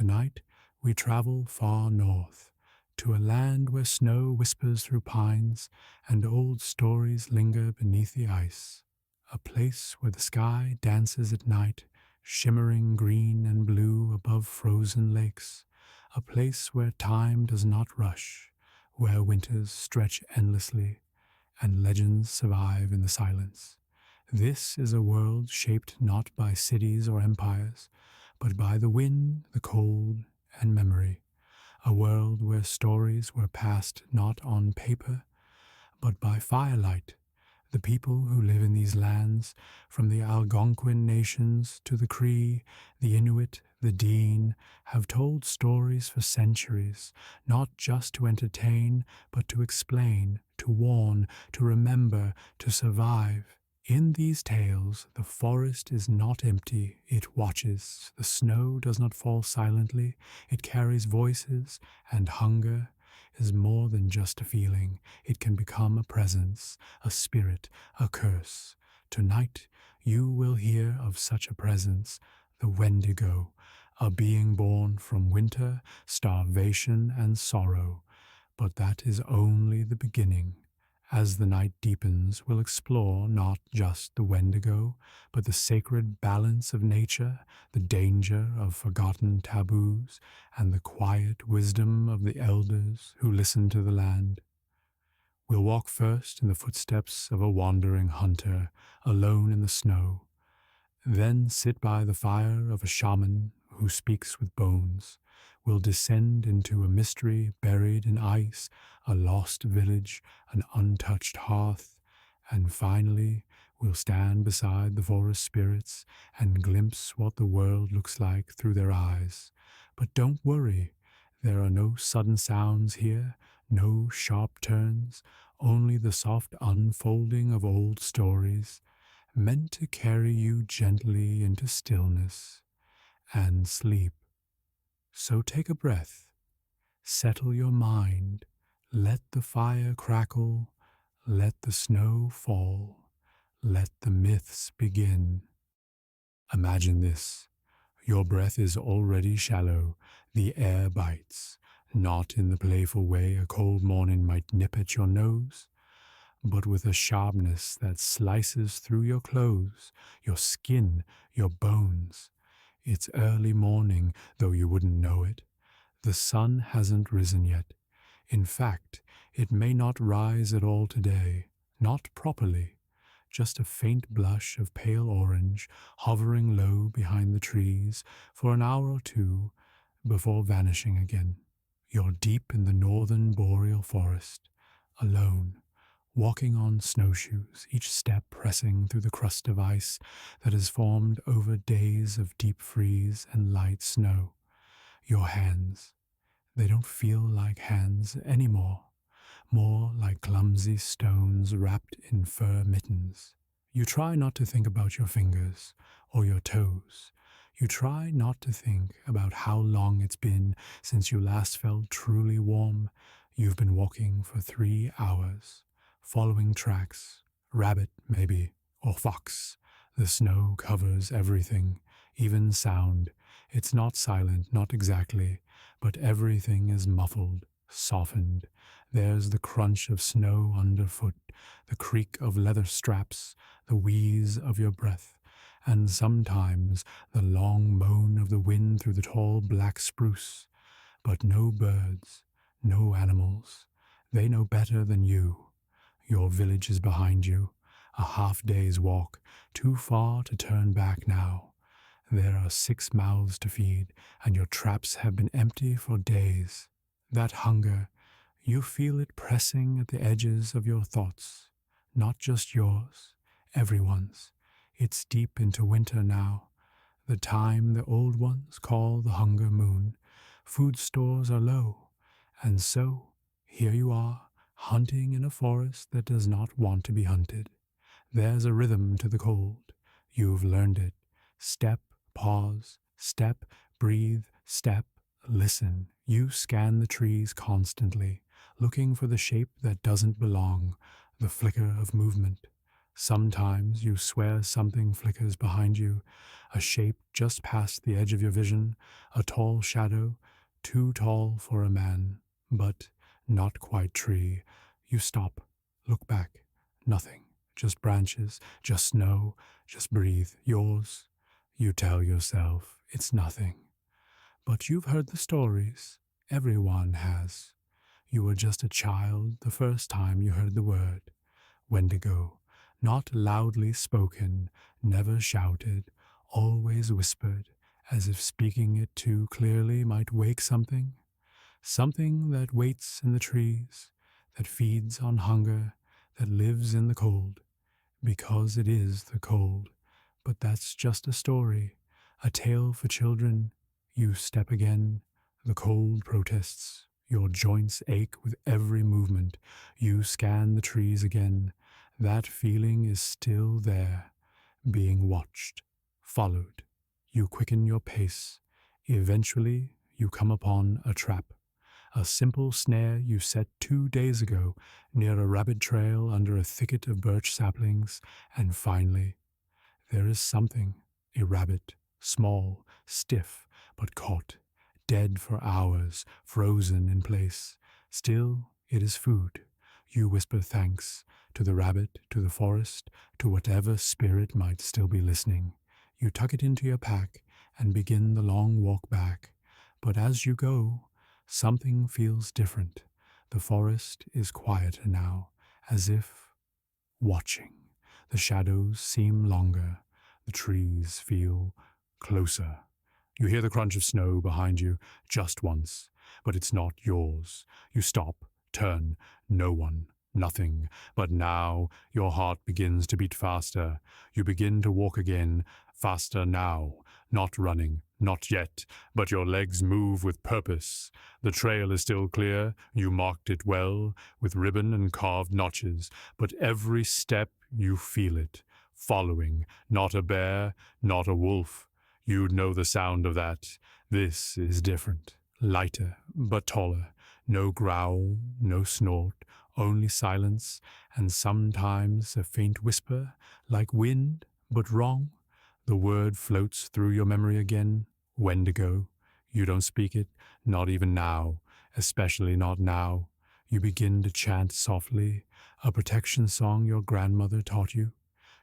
Tonight, we travel far north, to a land where snow whispers through pines and old stories linger beneath the ice. A place where the sky dances at night, shimmering green and blue above frozen lakes. A place where time does not rush, where winters stretch endlessly and legends survive in the silence. This is a world shaped not by cities or empires, but by the wind, the cold, and memory. A world where stories were passed not on paper, but by firelight. The people who live in these lands, from the Algonquin nations to the Cree, the Inuit, the Dene, have told stories for centuries, not just to entertain, but to explain, to warn, to remember, to survive. In these tales, the forest is not empty, it watches. The snow does not fall silently, it carries voices, and hunger is more than just a feeling. It can become a presence, a spirit, a curse. Tonight, you will hear of such a presence, the Wendigo, a being born from winter, starvation, and sorrow. But that is only the beginning. As the night deepens, we'll explore not just the Wendigo, but the sacred balance of nature, the danger of forgotten taboos, and the quiet wisdom of the elders who listen to the land. We'll walk first in the footsteps of a wandering hunter, alone in the snow, then sit by the fire of a shaman who speaks with bones. We'll descend into a mystery buried in ice, a lost village, an untouched hearth, and finally we'll stand beside the forest spirits and glimpse what the world looks like through their eyes. But don't worry, there are no sudden sounds here, no sharp turns, only the soft unfolding of old stories, meant to carry you gently into stillness and sleep. So take a breath, settle your mind, let the fire crackle, let the snow fall, let the myths begin. Imagine this. Your breath is already shallow, the air bites, not in the playful way a cold morning might nip at your nose, but with a sharpness that slices through your clothes, your skin, your bones. It's early morning, though you wouldn't know it. The sun hasn't risen yet. In fact, it may not rise at all today, not properly. Just a faint blush of pale orange hovering low behind the trees for an hour or two before vanishing again. You're deep in the northern boreal forest, alone, walking on snowshoes, each step pressing through the crust of ice that has formed over days of deep freeze and light snow. Your hands, they don't feel like hands anymore, more like clumsy stones wrapped in fur mittens. You try not to think about your fingers or your toes. You try not to think about how long it's been since you last felt truly warm. You've been walking for 3 hours, following tracks, rabbit maybe, or fox. The snow covers everything, even sound. It's not silent, not exactly, but everything is muffled, softened. There's the crunch of snow underfoot, the creak of leather straps, the wheeze of your breath, and sometimes the long moan of the wind through the tall black spruce. But no birds, no animals. They know better than you. Your village is behind you, a half-day's walk, too far to turn back now. There are 6 mouths to feed, and your traps have been empty for days. That hunger, you feel it pressing at the edges of your thoughts. Not just yours, everyone's. It's deep into winter now, the time the old ones call the hunger moon. Food stores are low, and so, here you are, hunting in a forest that does not want to be hunted. There's a rhythm to the cold. You've learned it. Step, pause, step, breathe, step, listen. You scan the trees constantly, looking for the shape that doesn't belong, the flicker of movement. Sometimes you swear something flickers behind you, a shape just past the edge of your vision, a tall shadow, too tall for a man, but not quite tree. You stop, look back, nothing, just branches, just snow, just breathe, yours. You tell yourself it's nothing. But you've heard the stories, everyone has. You were just a child the first time you heard the word. Wendigo, not loudly spoken, never shouted, always whispered, as if speaking it too clearly might wake something. Something that waits in the trees, that feeds on hunger, that lives in the cold, because it is the cold. But that's just a story, a tale for children. You step again, the cold protests. Your joints ache with every movement. You scan the trees again. That feeling is still there, being watched, followed. You quicken your pace. Eventually, you come upon a trap. A simple snare you set 2 days ago near a rabbit trail under a thicket of birch saplings, and finally, there is something, a rabbit, small, stiff, but caught, dead for hours, frozen in place. Still, it is food. You whisper thanks to the rabbit, to the forest, to whatever spirit might still be listening. You tuck it into your pack and begin the long walk back. But as you go, something feels different. The forest is quieter now, as if watching. The shadows seem longer. The trees feel closer. You hear the crunch of snow behind you just once, but it's not yours. You stop, turn, no one, nothing. But now your heart begins to beat faster. You begin to walk again, faster now. Not running, not yet, but your legs move with purpose. The trail is still clear, you marked it well, with ribbon and carved notches, but every step you feel it, following, not a bear, not a wolf. You know the sound of that. This is different, lighter, but taller. No growl, no snort, only silence, and sometimes a faint whisper, like wind, but wrong. The word floats through your memory again, Wendigo. You don't speak it, not even now, especially not now. You begin to chant softly, a protection song your grandmother taught you.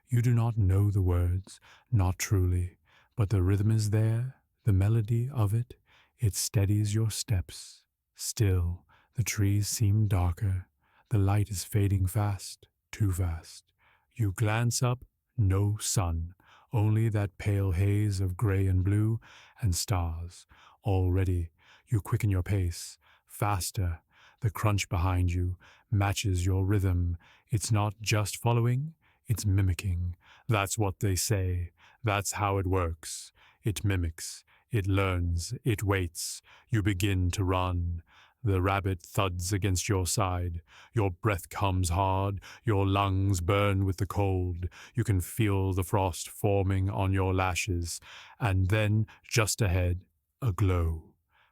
You do not know the words, not truly, but the rhythm is there, the melody of it. It steadies your steps. Still, the trees seem darker. The light is fading fast, too fast. You glance up, no sun, only that pale haze of gray and blue and stars. Already, you quicken your pace, faster. The crunch behind you matches your rhythm. It's not just following, it's mimicking. That's what they say. That's how it works. It mimics. It learns. It waits. You begin to run. The rabbit thuds against your side. Your breath comes hard. Your lungs burn with the cold. You can feel the frost forming on your lashes. And then, just ahead, a glow.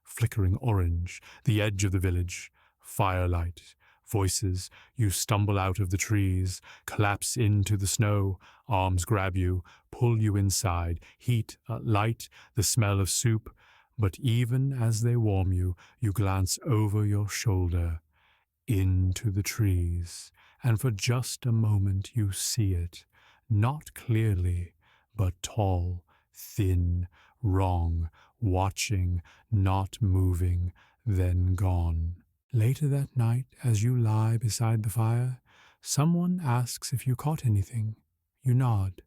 Flickering orange, the edge of the village. Firelight. Voices. You stumble out of the trees, collapse into the snow. Arms grab you, pull you inside. Heat, light, the smell of soup. But even as they warm you, you glance over your shoulder into the trees, and for just a moment you see it, not clearly, but tall, thin, wrong, watching, not moving, then gone. Later that night, as you lie beside the fire, someone asks if you caught anything. You nod,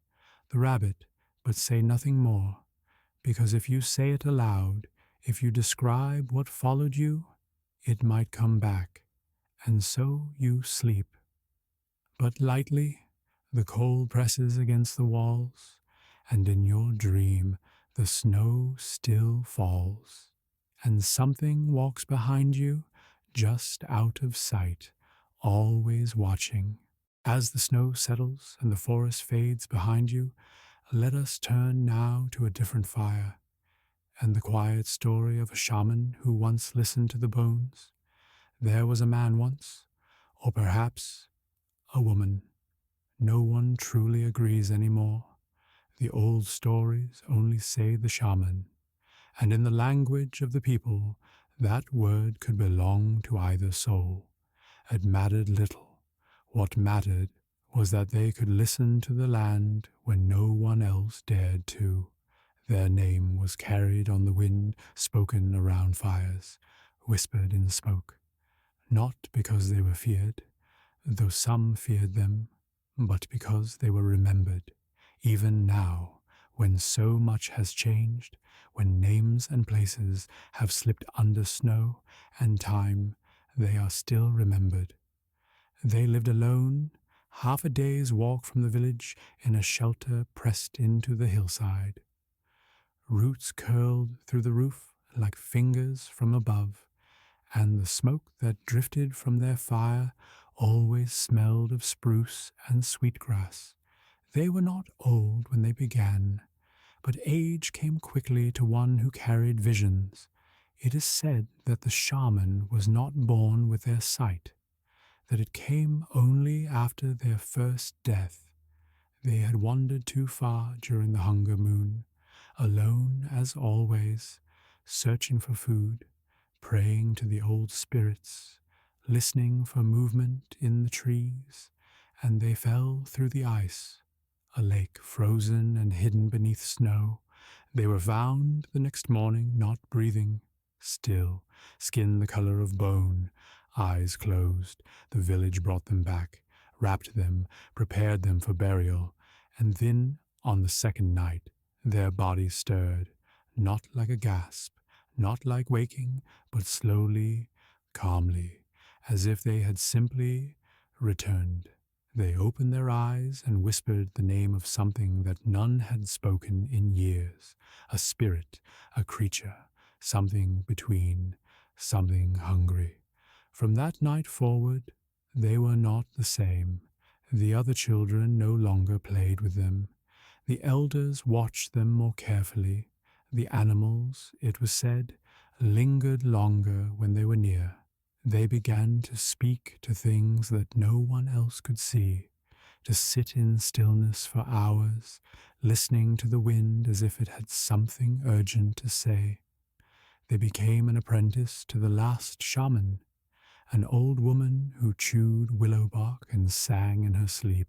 the rabbit, but say nothing more, because if you say it aloud, if you describe what followed you, it might come back, and so you sleep. But lightly, the cold presses against the walls, and in your dream the snow still falls, and something walks behind you, just out of sight, always watching. As the snow settles and the forest fades behind you, let us turn now to a different fire, and the quiet story of a shaman who once listened to the bones. There was a man once, or perhaps a woman, No one truly agrees anymore. The old stories only say the shaman, and in the language of the people, that word could belong to either soul. It mattered little. What mattered was that they could listen to the land when no one else dared to. Their name was carried on the wind, spoken around fires, whispered in smoke, not because they were feared, though some feared them, but because they were remembered. Even now, when so much has changed, when names and places have slipped under snow and time, they are still remembered. They lived alone, half a day's walk from the village, in a shelter pressed into the hillside. Roots curled through the roof like fingers from above, and the smoke that drifted from their fire always smelled of spruce and sweetgrass. They were not old when they began, but age came quickly to one who carried visions. It is said that the shaman was not born with their sight, that it came only after their first death. They had wandered too far during the hunger moon, alone as always, searching for food, praying to the old spirits, listening for movement in the trees, and they fell through the ice, a lake frozen and hidden beneath snow. They were found the next morning, not breathing, still, skin the color of bone, eyes closed. The village brought them back, wrapped them, prepared them for burial, and then, on the second night, their bodies stirred, not like a gasp, not like waking, but slowly, calmly, as if they had simply returned. They opened their eyes and whispered the name of something that none had spoken in years, a spirit, a creature, something between, something hungry. From that night forward, they were not the same. The other children no longer played with them. The elders watched them more carefully. The animals, it was said, lingered longer when they were near. They began to speak to things that no one else could see, to sit in stillness for hours, listening to the wind as if it had something urgent to say. They became an apprentice to the last shaman, an old woman who chewed willow bark and sang in her sleep.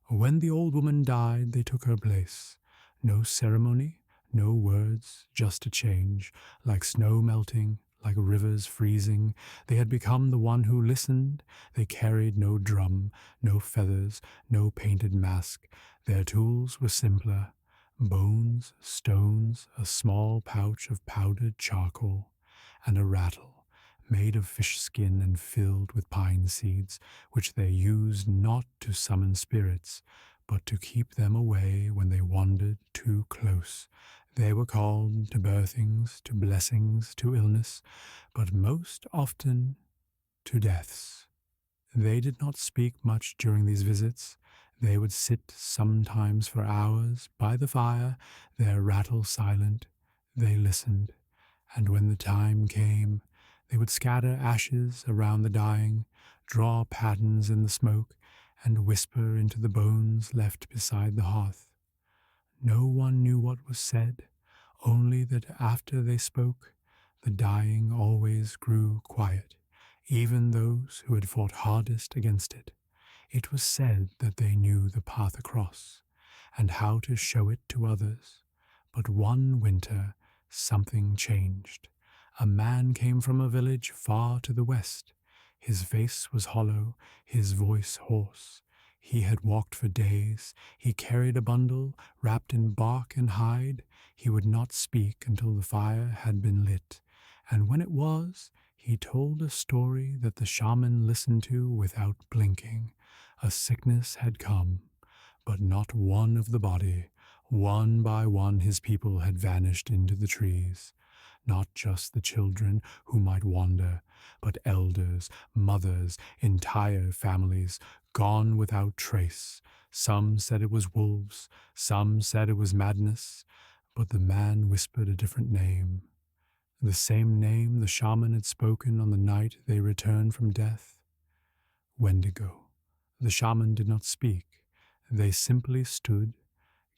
When the old woman died, they took her place. No ceremony, no words, just a change, like snow melting, like rivers freezing. They had become the one who listened. They carried no drum, no feathers, no painted mask. Their tools were simpler: bones, stones, a small pouch of powdered charcoal, and a rattle made of fish skin and filled with pine seeds, which they used not to summon spirits, but to keep them away when they wandered too close. They were called to birthings, to blessings, to illness, but most often to deaths. They did not speak much during these visits. They would sit sometimes for hours by the fire, their rattle silent. They listened, and when the time came, they would scatter ashes around the dying, draw patterns in the smoke, and whisper into the bones left beside the hearth. No one knew what was said, only that after they spoke, the dying always grew quiet, even those who had fought hardest against it. It was said that they knew the path across, and how to show it to others. But one winter, something changed. A man came from a village far to the west. His face was hollow, his voice hoarse. He had walked for days. He carried a bundle wrapped in bark and hide. He would not speak until the fire had been lit, and when it was, he told a story that the shaman listened to without blinking. A sickness had come, but not one of the body. One by one his people had vanished into the trees. Not just the children who might wander, but elders, mothers, entire families, gone without trace. Some said it was wolves, some said it was madness, but the man whispered a different name. The same name the shaman had spoken on the night they returned from death. Wendigo. The shaman did not speak. They simply stood,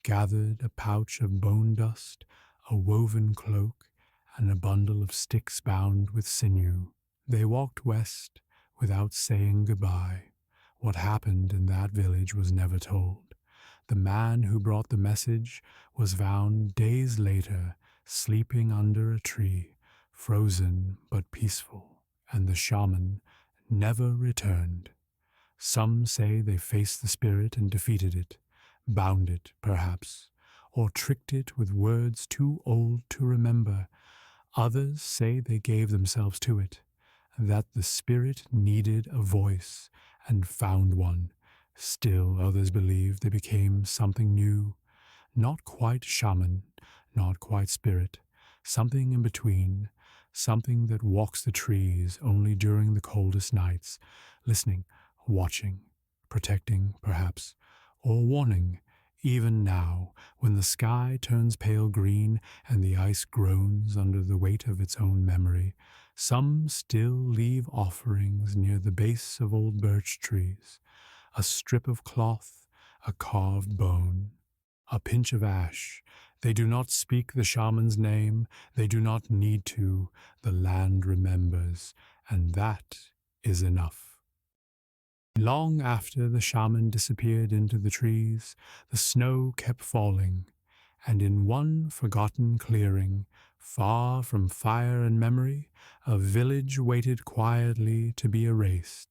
gathered a pouch of bone dust, a woven cloak, and a bundle of sticks bound with sinew. They walked west without saying goodbye. What happened in that village was never told. The man who brought the message was found days later, sleeping under a tree, frozen but peaceful, and the shaman never returned. Some say they faced the spirit and defeated it, bound it, perhaps, or tricked it with words too old to remember. Others say they gave themselves to it, that the spirit needed a voice and found one. Still, others believe they became something new, not quite shaman, not quite spirit, something in between, something that walks the trees only during the coldest nights, listening, watching, protecting, perhaps, or warning, even now, when the sky turns pale green and the ice groans under the weight of its own memory. Some still leave offerings near the base of old birch trees, a strip of cloth, a carved bone, a pinch of ash. They do not speak the shaman's name. They do not need to. The land remembers, and that is enough. Long after the shaman disappeared into the trees, the snow kept falling, and in one forgotten clearing, far from fire and memory, a village waited quietly to be erased.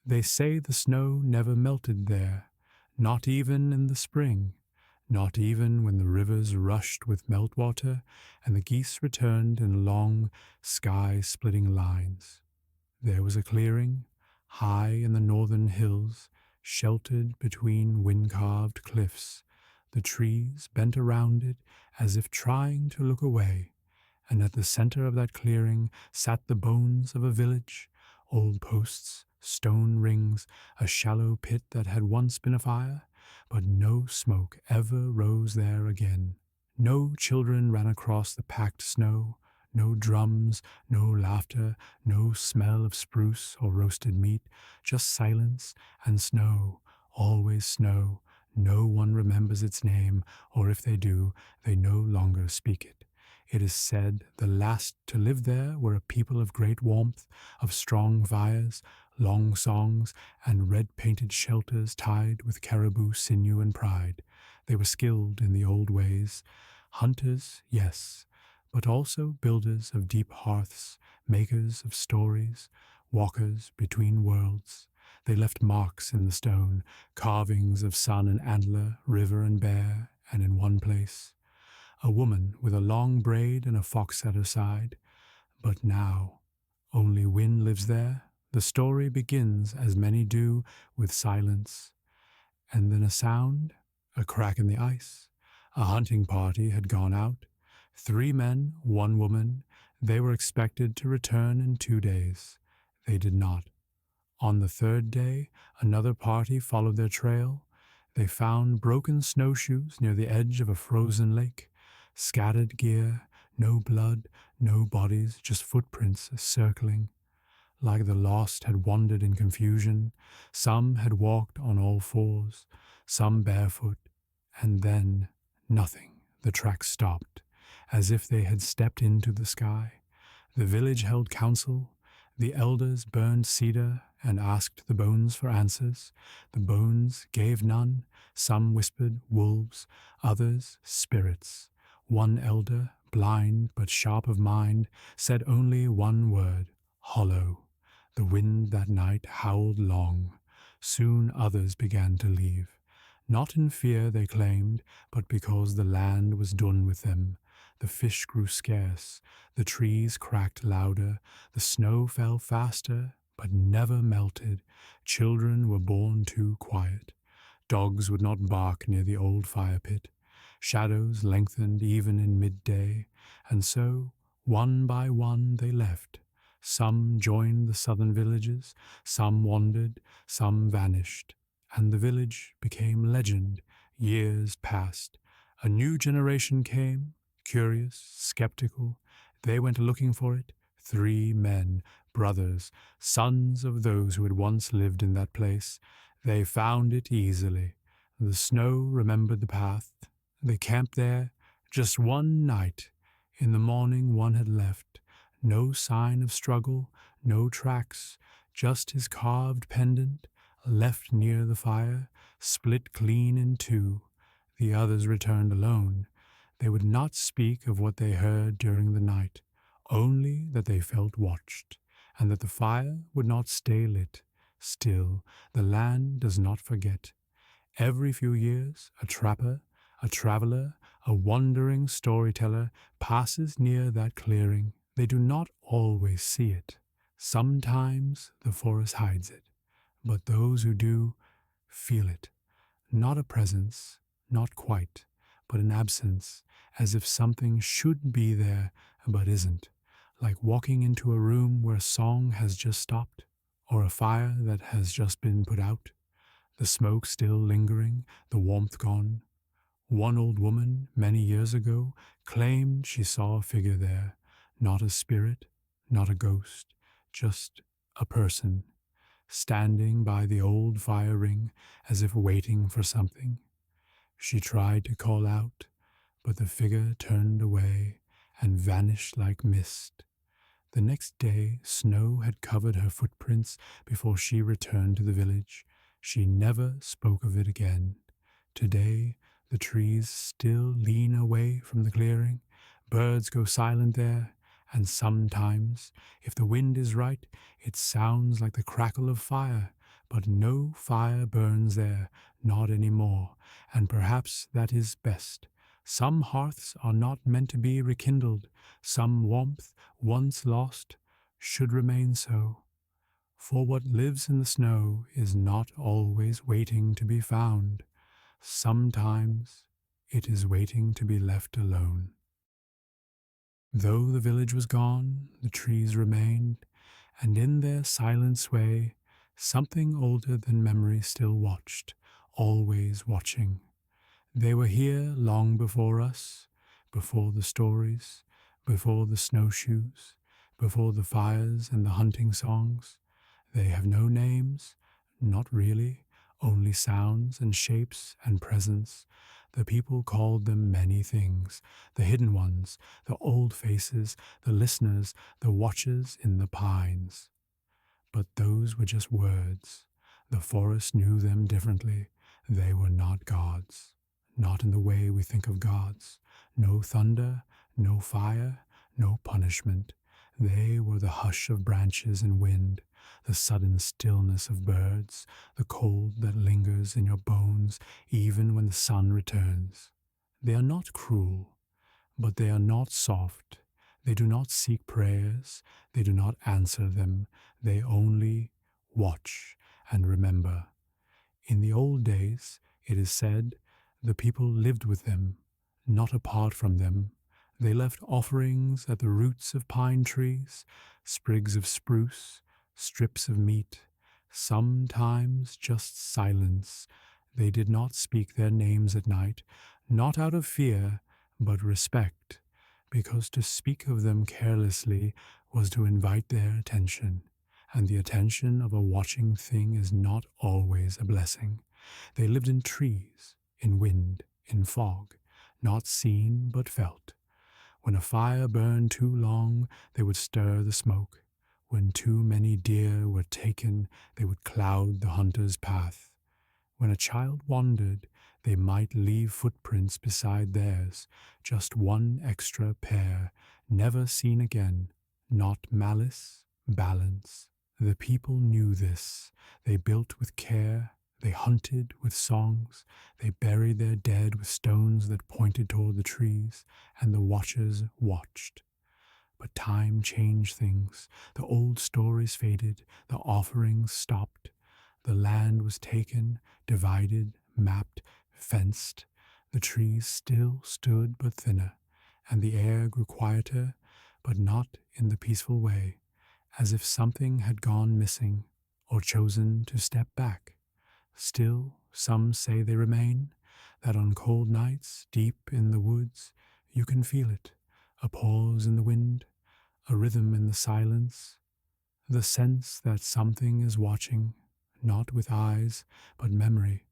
They say the snow never melted there, not even in the spring, not even when the rivers rushed with meltwater and the geese returned in long, sky-splitting lines. There was a clearing, high in the northern hills, sheltered between wind-carved cliffs. The trees bent around it as if trying to look away, and at the center of that clearing sat the bones of a village, old posts, stone rings, a shallow pit that had once been a fire, but no smoke ever rose there again. No children ran across the packed snow, no drums, no laughter, no smell of spruce or roasted meat, just silence and snow, always snow. No one remembers its name, or if they do, they no longer speak it. It is said the last to live there were a people of great warmth, of strong fires, long songs, and red-painted shelters tied with caribou sinew and pride. They were skilled in the old ways. Hunters, yes, but also builders of deep hearths, makers of stories, walkers between worlds. They left marks in the stone, carvings of sun and antler, river and bear, and in one place, a woman with a long braid and a fox at her side. But now, only wind lives there. The story begins, as many do, with silence, and then a sound, a crack in the ice. A hunting party had gone out. 3 men, 1 woman. They were expected to return in 2 days. They did not. On the 3rd day, another party followed their trail. They found broken snowshoes near the edge of a frozen lake, scattered gear, no blood, no bodies, just footprints circling. Like the lost had wandered in confusion, some had walked on all fours, some barefoot, and then nothing. The tracks stopped, as if they had stepped into the sky. The village held council. The elders burned cedar and asked the bones for answers. The bones gave none. Some whispered wolves, others spirits. One elder, blind but sharp of mind, said only one word, hollow. The wind that night howled long. Soon others began to leave. Not in fear, they claimed, but because the land was done with them. The fish grew scarce, the trees cracked louder, the snow fell faster, but never melted. Children were born too quiet. Dogs would not bark near the old fire pit. Shadows lengthened even in midday, and so, one by one, they left. Some joined the southern villages, some wandered, some vanished, and the village became legend. Years passed. A new generation came, curious, skeptical. They went looking for it. 3 men, brothers, sons of those who had once lived in that place. They found it easily. The snow remembered the path. They camped there just one night. In the morning, one had left. No sign of struggle, no tracks, just his carved pendant, left near the fire, split clean in two. The others returned alone. They would not speak of what they heard during the night, only that they felt watched, and that the fire would not stay lit. Still, the land does not forget. Every few years, a trapper, a traveler, a wandering storyteller passes near that clearing. They do not always see it. Sometimes the forest hides it, but those who do feel it. Not a presence, not quite, but an absence, as if something should be there but isn't, like walking into a room where a song has just stopped, or a fire that has just been put out, the smoke still lingering, the warmth gone. One old woman, many years ago, claimed she saw a figure there, not a spirit, not a ghost, just a person, standing by the old fire ring as if waiting for something. She tried to call out, but the figure turned away and vanished like mist. The next day, snow had covered her footprints before she returned to the village. She never spoke of it again. Today, the trees still lean away from the clearing. Birds go silent there, and sometimes, if the wind is right, it sounds like the crackle of fire. But no fire burns there, not any more, and perhaps that is best. Some hearths are not meant to be rekindled. Some warmth, once lost, should remain so. For what lives in the snow is not always waiting to be found. Sometimes it is waiting to be left alone. Though the village was gone, the trees remained, and in their silent sway, something older than memory still watched, always watching. They were here long before us, before the stories, before the snowshoes, before the fires and the hunting songs. They have no names, not really, only sounds and shapes and presence. The people called them many things, the hidden ones, the old faces, the listeners, the watchers in the pines. But those were just words. The forest knew them differently. They were not gods, not in the way we think of gods. No thunder, no fire, no punishment. They were the hush of branches and wind, the sudden stillness of birds, the cold that lingers in your bones even when the sun returns. They are not cruel, but they are not soft. They do not seek prayers. They do not answer them. They only watch and remember. In the old days, it is said, the people lived with them, not apart from them. They left offerings at the roots of pine trees, sprigs of spruce, strips of meat, sometimes just silence. They did not speak their names at night, not out of fear, but respect, because to speak of them carelessly was to invite their attention, and the attention of a watching thing is not always a blessing. They lived in trees, in wind, in fog, not seen but felt. When a fire burned too long, they would stir the smoke. When too many deer were taken, they would cloud the hunter's path. When a child wandered, they might leave footprints beside theirs, just one extra pair, never seen again, not malice, balance. The people knew this. They built with care, they hunted with songs, they buried their dead with stones that pointed toward the trees, and the watchers watched. But time changed things. The old stories faded, the offerings stopped. The land was taken, divided, mapped, fenced. The trees still stood but thinner, and the air grew quieter, but not in the peaceful way, as if something had gone missing or chosen to step back. Still, some say they remain, that on cold nights, deep in the woods, you can feel it, a pause in the wind, a rhythm in the silence, the sense that something is watching, not with eyes, but memory.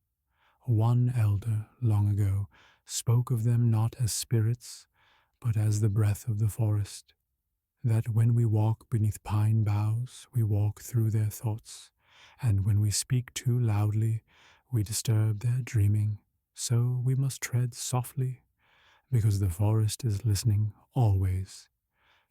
One elder, long ago, spoke of them not as spirits, but as the breath of the forest, that when we walk beneath pine boughs, we walk through their thoughts, and when we speak too loudly, we disturb their dreaming. So we must tread softly, because the forest is listening always.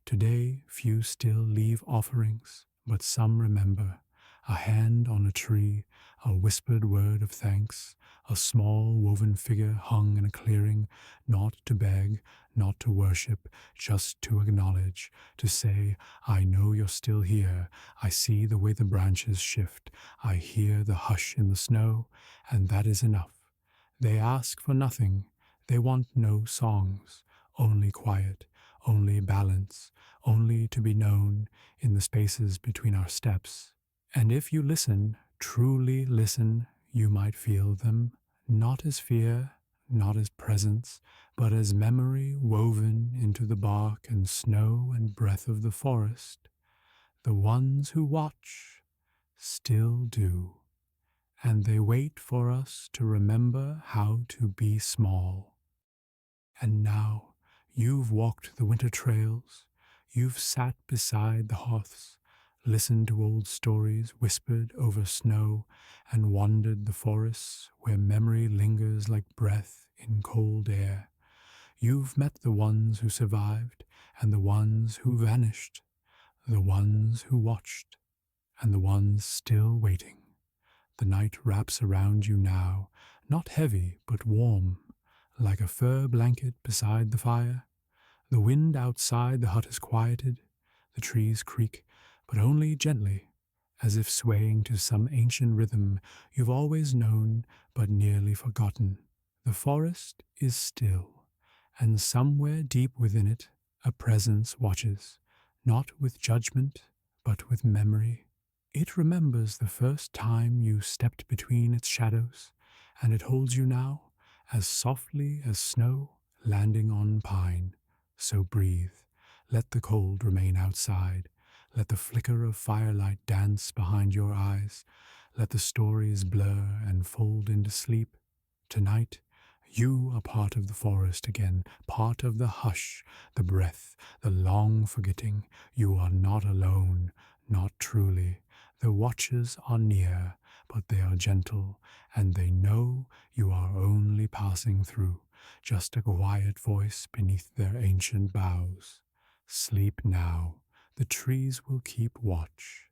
Today, few still leave offerings, but some remember a hand on a tree, a whispered word of thanks, a small woven figure hung in a clearing, not to beg, not to worship, just to acknowledge, to say, I know you're still here, I see the way the branches shift, I hear the hush in the snow, and that is enough. They ask for nothing, they want no songs, only quiet, only balance, only to be known in the spaces between our steps. And if you listen, truly listen, you might feel them, not as fear, not as presence, but as memory woven into the bark and snow and breath of the forest. The ones who watch still do, and they wait for us to remember how to be small. And now you've walked the winter trails, you've sat beside the hearths, listened to old stories whispered over snow, and wandered the forests where memory lingers like breath in cold air. You've met the ones who survived, and the ones who vanished, the ones who watched, and the ones still waiting. The night wraps around you now, not heavy but warm, like a fur blanket beside the fire. The wind outside the hut is quieted, the trees creak, but only gently, as if swaying to some ancient rhythm you've always known but nearly forgotten. The forest is still, and somewhere deep within it a presence watches, not with judgment, but with memory. It remembers the first time you stepped between its shadows, and it holds you now, as softly as snow landing on pine. So breathe. Let the cold remain outside. Let the flicker of firelight dance behind your eyes. Let the stories blur and fold into sleep. Tonight, you are part of the forest again, part of the hush, the breath, the long forgetting. You are not alone, not truly. The watchers are near, but they are gentle, and they know you are only passing through, just a quiet voice beneath their ancient boughs. Sleep now. The trees will keep watch.